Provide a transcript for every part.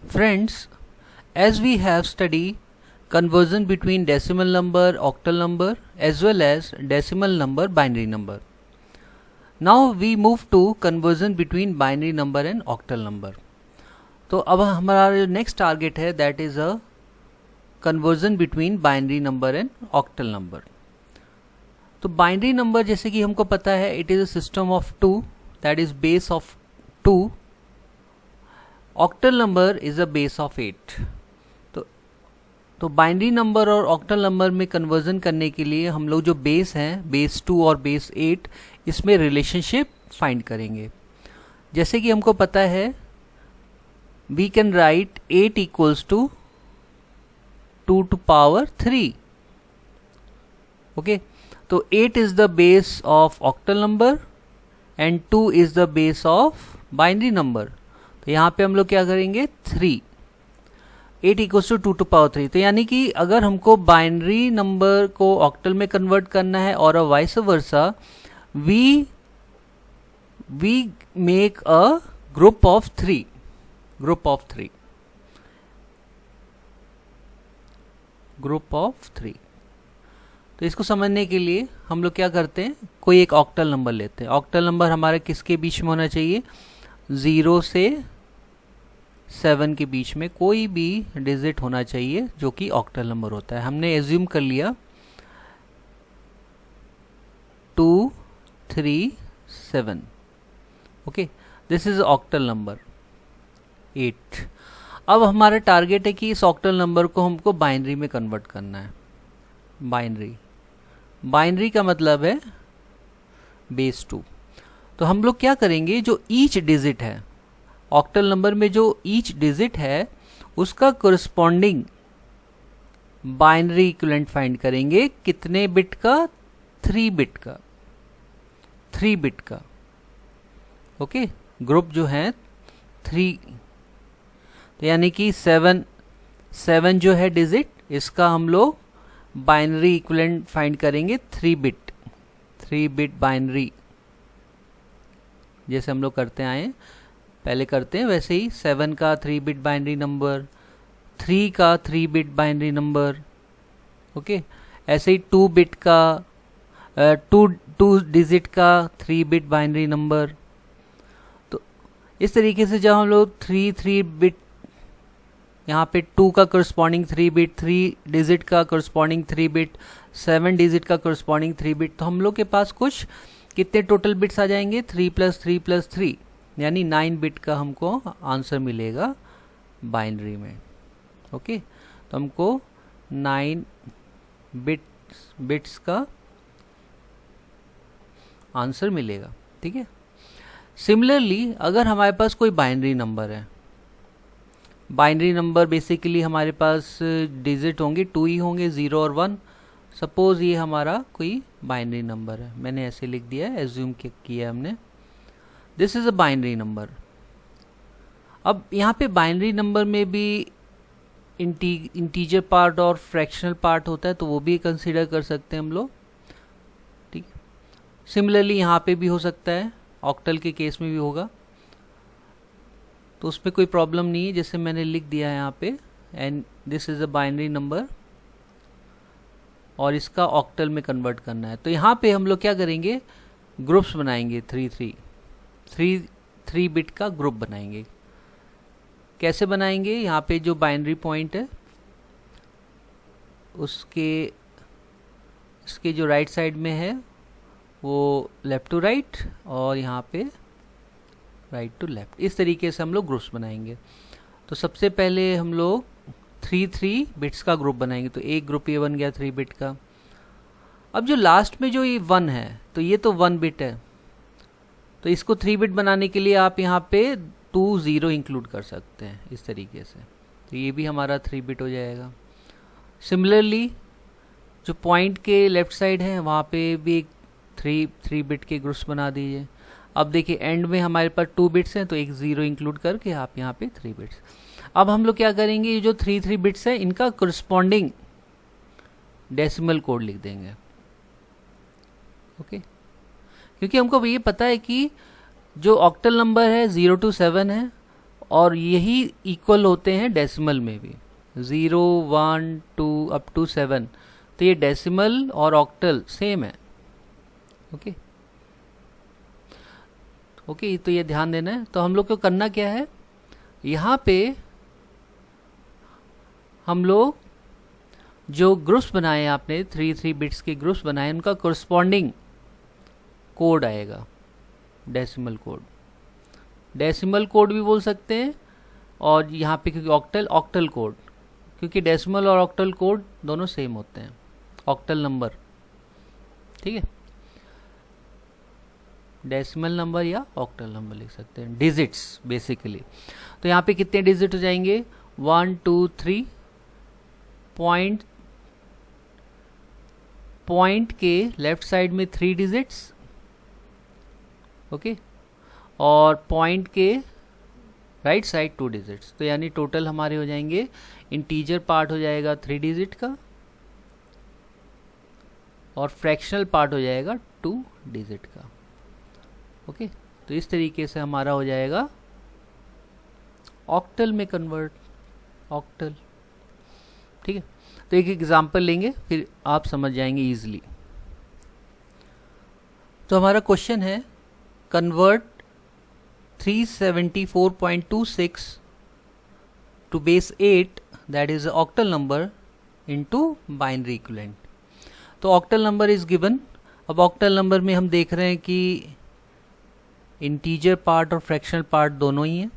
Friends, as we have studied conversion between decimal number, octal number as well as decimal number, binary number. Now we move to conversion between binary number and octal number. तो अब हमारा जो next target है that is a conversion between binary number and octal number. तो binary number जैसे कि हमको पता है it is a system of two that is base of two. Octal number is a base of 8. तो binary number और octal number में conversion करने के लिए हम लोग जो बेस हैं बेस 2 और बेस 8 इसमें रिलेशनशिप फाइंड करेंगे. जैसे कि हमको पता है we can write 8 equals to 2 to power 3. Okay, तो 8 is the base of octal number and 2 is the base of binary number. तो यहाँ पे हम लोग क्या करेंगे 3. 8 equals to 2 to power 3. तो यानी कि अगर हमको बाइनरी नंबर को ऑक्टल में कन्वर्ट करना है और vice versa we make a group of 3. Group of three. तो इसको समझने के लिए हम लोग क्या करते हैं कोई एक ऑक्टल नंबर लेते हैं. ऑक्टल नंबर हमारे किसके बीच में होना चाहिए 0 से 7 के बीच में कोई भी डिजिट होना चाहिए जो कि ऑक्टल नंबर होता है. हमने एज्यूम कर लिया 2 3 7. Okay, this is octal number 8. अब हमारा टारगेट है कि इस ऑक्टल नंबर को हमको बाइनरी में कन्वर्ट करना है. बाइनरी का मतलब है बेस 2. तो हम लोग क्या करेंगे जो ईच डिजिट है ऑक्टल नंबर में जो ईच डिजिट है उसका कोरिस्पॉन्डिंग बाइनरी इक्विवेलेंट फाइंड करेंगे. कितने बिट का 3 बिट का. ओके, ग्रुप जो है 3. तो यानी कि 7 जो है डिजिट इसका हम लोग बाइनरी इक्विवेलेंट फाइंड करेंगे 3 बिट बाइनरी. जैसे हम लोग करते आए पहले करते हैं वैसे ही 7 का 3 बिट बाइनरी नंबर, 3 का 3 बिट बाइनरी नंबर. ओके, ऐसे ही 2 बिट का 2 डिजिट का 3 बिट बाइनरी नंबर. तो इस तरीके से जब हम लोग 3 बिट यहाँ पे 2 का करस्पॉन्डिंग 3 बिट, 3 डिजिट का करस्पॉन्डिंग 3 बिट, 7 डिजिट का करस्पॉन्डिंग 3 बिट. तो हम लोग के पास कुछ कितने टोटल बिट्स आ जाएंगे 3 + 3 + 3 यानी 9 बिट का हमको आंसर मिलेगा बाइनरी में. ओके, तो हमको 9 बिट्स का आंसर मिलेगा. ठीक है. सिमिलरली अगर हमारे पास कोई बाइनरी नंबर है, बाइनरी नंबर बेसिकली हमारे पास डिजिट होंगे 2 ही होंगे 0 और 1. सपोज ये हमारा कोई बाइनरी नंबर है, मैंने ऐसे लिख दिया है, एज्यूम किया हमने. This is a binary number. अब यहाँ पे बाइनरी नंबर में भी इंटीजर पार्ट और फ्रैक्शनल पार्ट होता है तो वो भी कंसिडर कर सकते हैं हम लोग. ठीक. सिमिलरली यहाँ पे भी हो सकता है, ऑक्टल के केस में भी होगा, तो उसमें कोई प्रॉब्लम नहीं है. जैसे मैंने लिख दिया है यहाँ पे and this is a binary number और इसका ऑक्टल में कन्वर्ट करना है. तो यहाँ पे हम लोग क्या करेंगे ग्रुप्स बनाएंगे 3 बिट का ग्रुप बनाएंगे. कैसे बनाएंगे, यहाँ पे जो बाइनरी पॉइंट है इसके जो राइट साइड में है वो लेफ्ट टू राइट और यहाँ पे राइट टू लेफ्ट. इस तरीके से हम लोग ग्रुप्स बनाएंगे. तो सबसे पहले हम लोग 3 बिट्स का ग्रुप बनाएंगे. तो एक ग्रुप ये बन गया 3 बिट का. अब जो लास्ट में जो ये 1 है तो ये तो 1 बिट है, तो इसको 3 बिट बनाने के लिए आप यहाँ पे 2 0 इंक्लूड कर सकते हैं इस तरीके से. तो ये भी हमारा 3 बिट हो जाएगा. सिमिलरली जो पॉइंट के लेफ्ट साइड है वहाँ पे भी एक 3 बिट के ग्रुप्स बना दीजिए. अब देखिए एंड में हमारे पास 2 बिट्स हैं तो एक 0 इंक्लूड करके आप यहाँ पे 3 बिट्स. अब हम लोग क्या करेंगे ये जो 3 बिट्स है इनका करस्पॉन्डिंग डेसिमल कोड लिख देंगे. ओके, क्योंकि हमको ये पता है कि जो ऑक्टल नंबर है 0 to 7 है और यही इक्वल होते हैं डेसिमल में भी, 0, 1, 2 अप टू 7। तो ये डेसिमल और ऑक्टल सेम है। ओके ओके, तो ये ध्यान देना है। तो हम लोग को करना क्या है, यहाँ पे हम लोग जो ग्रुप्स बनाए आपने 3 बिट्स के ग्रुप्स बनाए, उनका कोरस्पॉन्डिंग कोड आएगा, डेसिमल कोड। डेसिमल कोड भी बोल सकते हैं, और यहाँ पे क्योंकि ऑक्टल कोड, क्योंकि डेसिमल और ऑक्टल कोड दोनों सेम होते हैं, ऑक्टल नंबर। ठीक है, डेसिमल नंबर या ऑक्टल नंबर लिख सकते हैं, डिजिट्स बेसिकली। तो यहाँ पे कितने डिजिट हो जाएंगे, 1, 2, 3। पॉइंट के लेफ्ट साइड में 3 डिजिट्स, ओके, और पॉइंट के राइट साइड 2 डिजिट्स। तो यानी टोटल हमारे हो जाएंगे, इंटीजर पार्ट हो जाएगा 3 डिजिट का, और फ्रैक्शनल पार्ट हो जाएगा 2 डिजिट का। ओके, तो इस तरीके से हमारा हो जाएगा ऑक्टल में कन्वर्ट, ऑक्टल। ठीक है, तो एक एग्जांपल लेंगे, फिर आप समझ जाएंगे इजीली। तो हमारा क्वेश्चन है, convert 374.26 to base 8, that is octal number, into binary equivalent. तो ऑक्टल नंबर इज गिवन। अब ऑक्टल नंबर में हम देख रहे हैं कि इंटीजर पार्ट और फ्रैक्शनल पार्ट दोनों ही हैं।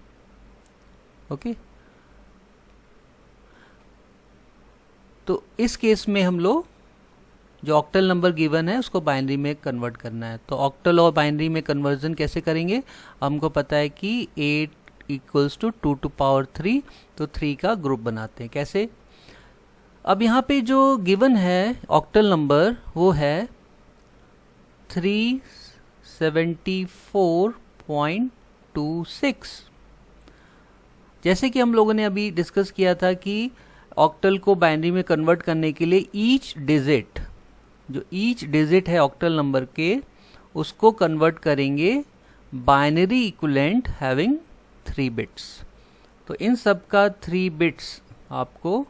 ओके, तो इस केस में हम लोग जो ऑक्टल नंबर गिवन है उसको बाइनरी में कन्वर्ट करना है। तो ऑक्टल और बाइनरी में कन्वर्जन कैसे करेंगे, हमको पता है कि 8 इक्वल्स टू 2 टू पावर 3, तो 3 का ग्रुप बनाते हैं। कैसे, अब यहाँ पे जो गिवन है ऑक्टल नंबर वो है 374.26। जैसे कि हम लोगों ने अभी डिस्कस किया था कि ऑक्टल को बाइनरी में कन्वर्ट करने के लिए ईच डिजिट है ऑक्टल नंबर के, उसको कन्वर्ट करेंगे बाइनरी इक्विवेलेंट हैविंग 3 बिट्स। तो इन सब का 3 बिट्स आपको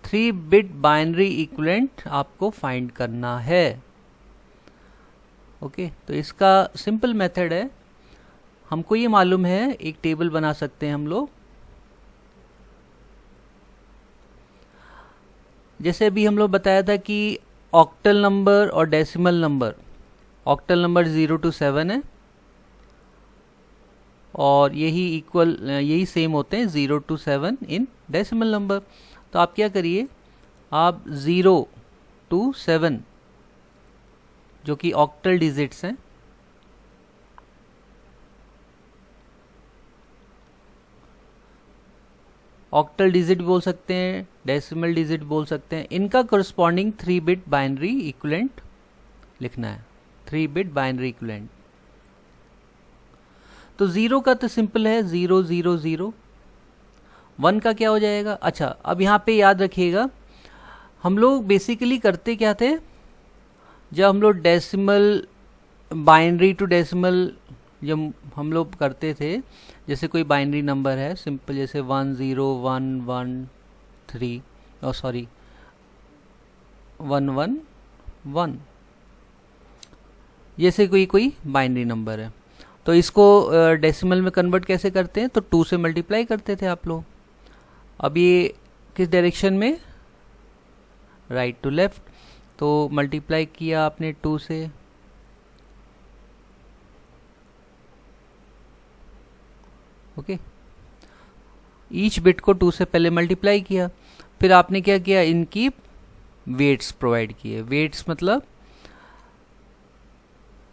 3 बिट बाइनरी इक्विवेलेंट आपको फाइंड करना है। ओके, तो इसका सिंपल मेथड है, हमको ये मालूम है, एक टेबल बना सकते हैं हम लोग। जैसे अभी हम लोग बताया था कि ऑक्टल नंबर और decimal number, octal number 0 to 7 है, और यही सेम होते हैं 0 to 7 इन डेसिमल नंबर। तो आप क्या करिए, आप 0 to 7 जो कि ऑक्टल डिजिट्स हैं, ऑक्टल डिजिट बोल सकते हैं, डेसिमल डिजिट बोल सकते हैं, इनका करस्पॉन्डिंग 3 बिट बाइनरी इक्विवेलेंट लिखना है, 3 बिट बाइनरी इक्विवेलेंट। तो 0 का तो सिंपल है, 0 0 0। 1 का क्या हो जाएगा, अच्छा अब यहाँ पे याद रखिएगा, हम लोग बेसिकली करते क्या थे, जब हम लोग डेसिमल बाइनरी टू डेसिमल जब हम लोग करते थे, जैसे कोई बाइनरी नंबर है सिंपल, जैसे 1 0 1 1 3, और सॉरी 1 1 1, जैसे कोई बाइनरी नंबर है, तो इसको डेसिमल में कन्वर्ट कैसे करते हैं, तो 2 से मल्टीप्लाई करते थे आप लोग। अब ये किस डायरेक्शन में, राइट टू लेफ्ट, तो मल्टीप्लाई किया आपने 2 से, ओके, ईच बिट को 2 से पहले मल्टीप्लाई किया, फिर आपने क्या किया, इनकी वेट्स प्रोवाइड किए। वेट्स मतलब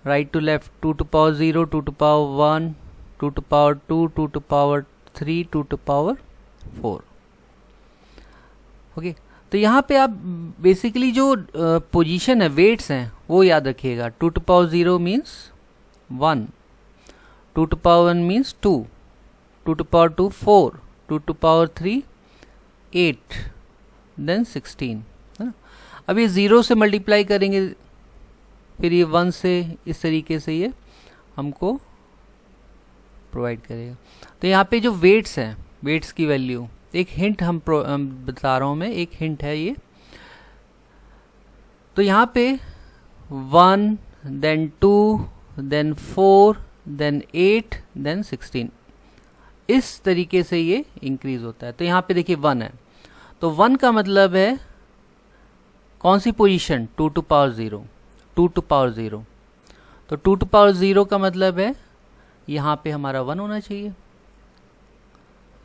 right to left, 2 to power 0, 2 to power 1, 2 to power 2, 2 to power 3, 2 to power 4। Okay, तो यहाँ पे आप बेसिकली जो पोजीशन है, वेट्स हैं, वो याद रखिएगा। 2 to power 0 means 1, 2 to power 1 means 2, 2 to power 2 4, 2 to power 3 8, then 16 है ना। अब ये 0 से मल्टीप्लाई करेंगे, फिर ये 1 से, इस तरीके से ये हमको प्रोवाइड करेगा। तो यहाँ पे जो वेट्स हैं, वेट्स की वैल्यू, एक हिंट हम बता रहा हूँ मैं, एक हिंट है ये। तो यहाँ पे 1 देन 2 देन 4 देन 8 देन 16, इस तरीके से ये इंक्रीज होता है। तो यहाँ पे देखिए 1 है, तो 1 का मतलब है कौन सी position, 2 to power 0, 2 to power 0। तो 2 टू पावर 0 का मतलब है यहाँ पे हमारा 1 होना चाहिए,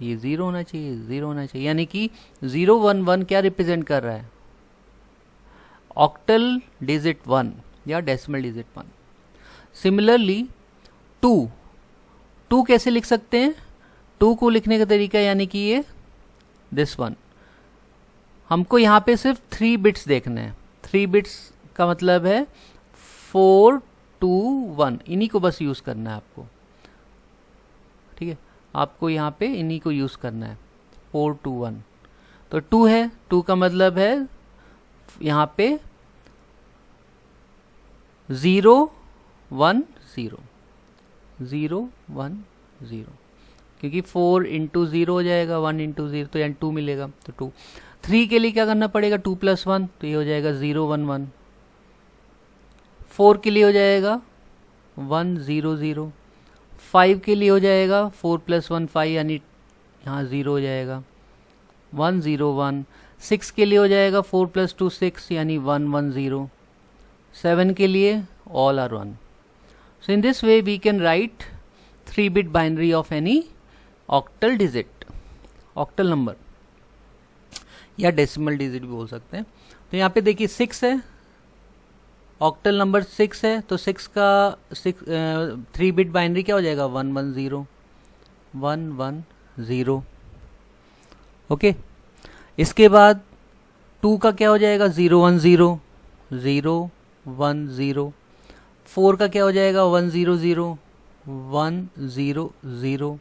ये 0 होना चाहिए, 0 होना चाहिए, यानी कि 0 1 1 क्या रिप्रेजेंट कर रहा है, ऑक्टल डिजिट 1 या डेसिमल डिजिट 1। सिमिलरली 2 कैसे लिख सकते हैं, 2 को लिखने का तरीका यानी कि ये दिस वन, हमको यहाँ पे सिर्फ 3 बिट्स देखने हैं। 3 बिट्स का मतलब है 4 2 1, इन्हीं को बस यूज़ करना है आपको, ठीक है, आपको यहाँ पे इन्हीं को यूज़ करना है, 4 2 1। तो 2 है, 2 का मतलब है यहाँ पे 0 1 0, 0 1 0, क्योंकि 4 इंटू 0 हो जाएगा, 1 इंटू 0 तो यानी 2 मिलेगा, तो 2। 3 के लिए क्या करना पड़ेगा, 2 + 1, तो ये हो जाएगा 0 1 1। 4 के लिए हो जाएगा 1 0 0। 5 के लिए हो जाएगा 4 + 1 5, यानी यहाँ 0 हो जाएगा, 1 0 1। 6 के लिए हो जाएगा 4 + 2 6, यानी 1 1 0। 7 के लिए all are 1. So in this way we can write 3-bit binary of any octal digit, octal number या डेसिमल डिजिट भी बोल सकते हैं। तो यहाँ पे देखिए 6 है, ऑक्टल नंबर 6 है, तो 6 का 3 बिट बाइनरी क्या हो जाएगा, 1 1 0 1 1 0। ओके, इसके बाद 2 का क्या हो जाएगा, 0 1 0 0 1 0। 4 का क्या हो जाएगा, 1 0 0 1 0 0।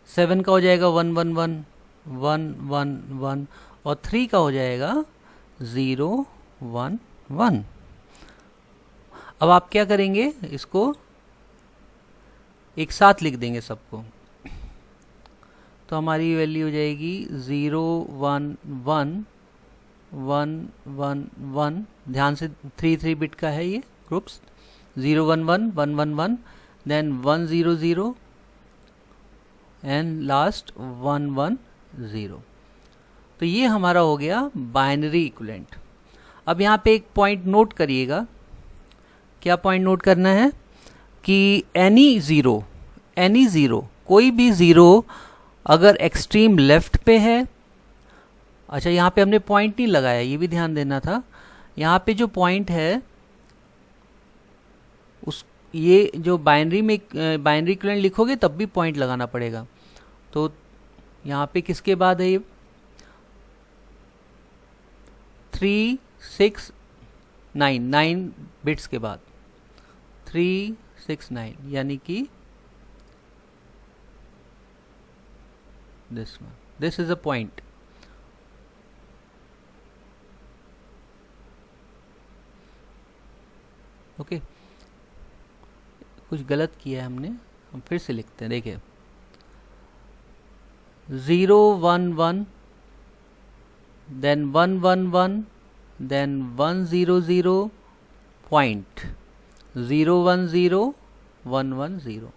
7 का हो जाएगा 1 1 1 1 1 1, और 3 का हो जाएगा 0 1 1। अब आप क्या करेंगे, इसको एक साथ लिख देंगे सबको, तो हमारी वैल्यू हो जाएगी 0 1 1 1 1 1। ध्यान से 3 बिट का है ये ग्रुप्स, 0 1 1 1 1 1, देन 1 0 0 एंड लास्ट 1 1 0। तो ये हमारा हो गया बाइनरी इक्विवेलेंट। अब यहाँ पे एक पॉइंट नोट करिएगा, क्या पॉइंट नोट करना है कि एनी ज़ीरो, कोई भी ज़ीरो अगर एक्सट्रीम लेफ्ट पे है, अच्छा यहाँ पे हमने पॉइंट नहीं लगाया, ये भी ध्यान देना था। यहाँ पे जो पॉइंट है उस, ये जो बाइनरी में बाइनरी इक्विवेलेंट लिखोगे तब भी पॉइंट लगाना पड़ेगा। तो यहाँ पे किसके बाद है ये, 3 6 9 बिट्स के बाद 3 6 9, यानी कि this is a point. Okay, कुछ गलत किया है हमने, हम फिर से लिखते हैं, देखिए 0 1 1 then 1 1 1 then 1 0 0 point 0 1 0 1 1 0.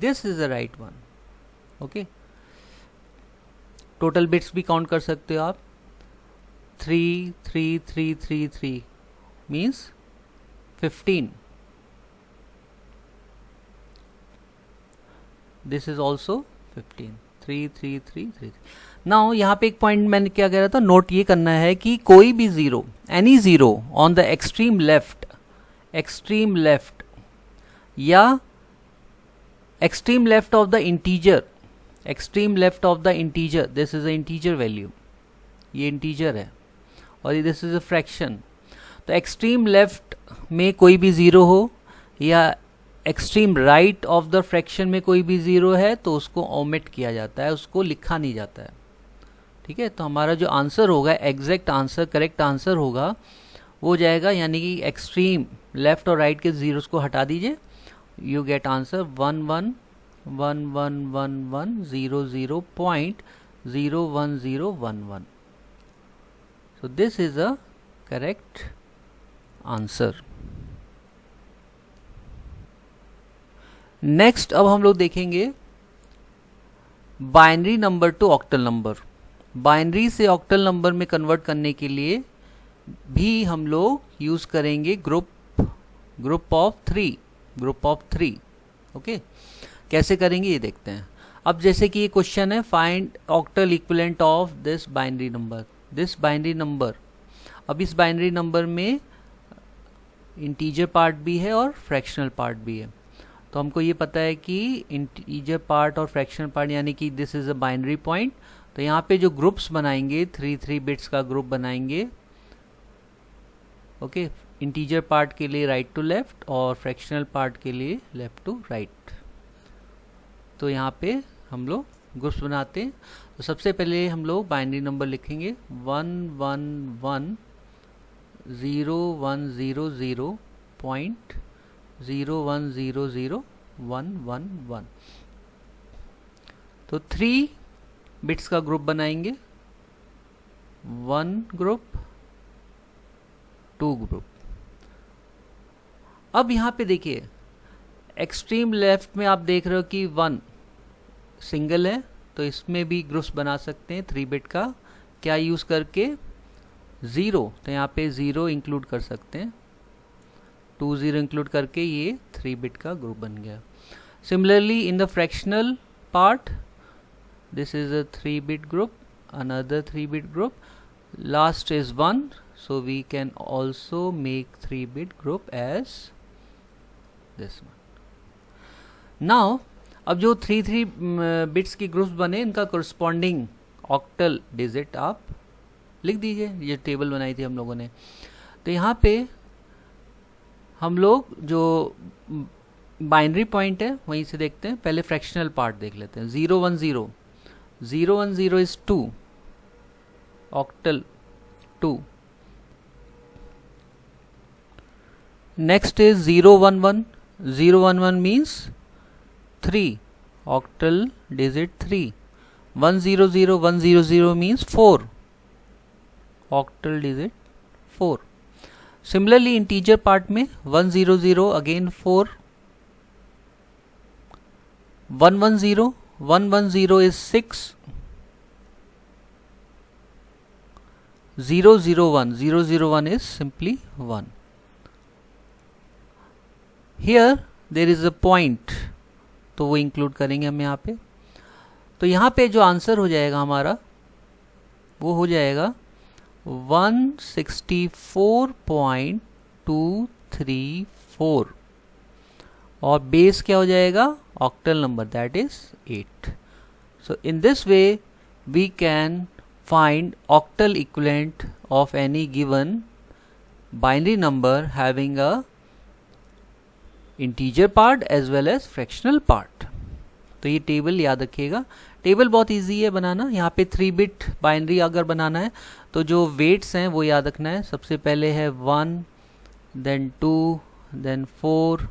This is the right one. Okay. Total bits भी काउंट कर सकते हो आप, 3 3 3 3 3 means 15. This is also 15. 3 3 3 3. Now यहाँ पे एक पॉइंट मैंने क्या कह रहा था, नोट ये करना है कि कोई भी zero, any zero on the extreme left या extreme left of the integer, this is a integer value, ये इंटीजर है और दिस इज अ फ्रैक्शन। तो एक्सट्रीम लेफ्ट में कोई भी ज़ीरो हो या extreme right of the fraction में कोई भी ज़ीरो है तो उसको ओमिट किया जाता है, उसको लिखा नहीं जाता है। ठीक है, तो हमारा जो आंसर होगा, एग्जैक्ट आंसर, करेक्ट आंसर होगा वो हो जाएगा, यानी कि एक्सट्रीम लेफ्ट और राइट के ज़ीरोस को हटा दीजिए, you get answer 1 1 111100.01011. So this is a correct answer. Next अब हम लोग देखेंगे binary number two octal number. Binary से ऑक्टल नंबर में कन्वर्ट करने के लिए भी हम लोग यूज करेंगे ग्रुप ऑफ थ्री। ओके, कैसे करेंगे ये देखते हैं। अब जैसे कि ये क्वेश्चन है, find octal equivalent of this binary number. अब इस बाइनरी नंबर में इंटीजर पार्ट भी है और फ्रैक्शनल पार्ट भी है। तो हमको ये पता है कि इंटीजर पार्ट और फ्रैक्शनल पार्ट यानी कि this is a binary point. तो यहाँ पे जो ग्रुप्स बनाएंगे 3 बिट्स का ग्रुप बनाएंगे। ओके, इंटीजर पार्ट के लिए राइट टू लेफ्ट और फ्रैक्शनल पार्ट के लिए लेफ्ट टू राइट। तो यहाँ पे हम लोग ग्रुप्स बनाते हैं। तो सबसे पहले हम लोग बाइनरी नंबर लिखेंगे 1110100.0100111। तो 3 बिट्स का ग्रुप बनाएंगे, 1 ग्रुप 2 ग्रुप। अब यहाँ पे देखिए एक्सट्रीम लेफ्ट में आप देख रहे हो कि 1 सिंगल है, तो इसमें भी ग्रुप्स बना सकते हैं 3 बिट का। क्या यूज करके? 0, तो यहाँ पे 0 इंक्लूड कर सकते हैं, 2 0 इंक्लूड करके ये 3 बिट का ग्रुप बन गया। Similarly in the fractional part, this is a 3 bit group, another 3 bit group, last is 1, so we can also make 3 bit group as this one. Now अब जो 3 बिट्स की ग्रुप्स बने, इनका corresponding ऑक्टल डिजिट आप लिख दीजिए। ये table बनाई थी हम लोगों ने। तो यहाँ पे हम लोग जो बाइनरी पॉइंट है वहीं से देखते हैं। पहले फ्रैक्शनल पार्ट देख लेते हैं। 010 is 2, octal 2। Next is 011 means 3, octal digit 3. 100 means 4, octal digit 4. Similarly integer part में 100 again 4, 110 is 6, 001 is simply 1. Here there is a point, तो वो इंक्लूड करेंगे हम यहाँ पे। तो यहाँ पे जो आंसर हो जाएगा हमारा वो हो जाएगा 164.234 और बेस क्या हो जाएगा? Octal number, that is 8। So in this way we can find octal equivalent of any given binary number having a integer part as well as fractional part. तो ये टेबल याद रखिएगा। टेबल बहुत इजी है बनाना। यहाँ पे 3 बिट बाइनरी अगर बनाना है तो जो वेट्स हैं वो याद रखना है। सबसे पहले है 1, देन 2, देन 4,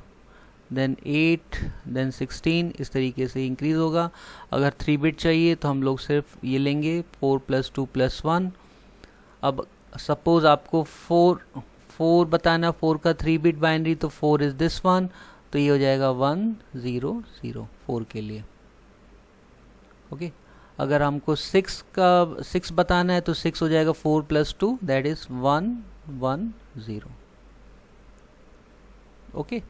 देन 8, देन 16, इस तरीके से इंक्रीज होगा। अगर 3 बिट चाहिए तो हम लोग सिर्फ ये लेंगे 4 + 2 + 1। अब सपोज आपको 4 बताना, 4 का 3 बिट बाइनरी, तो 4 इज दिस वन, तो ये हो जाएगा 1004 के लिए। ओके, अगर हमको 6 बताना है तो 6 हो जाएगा 4 + 2, दैट इज 110। ओके।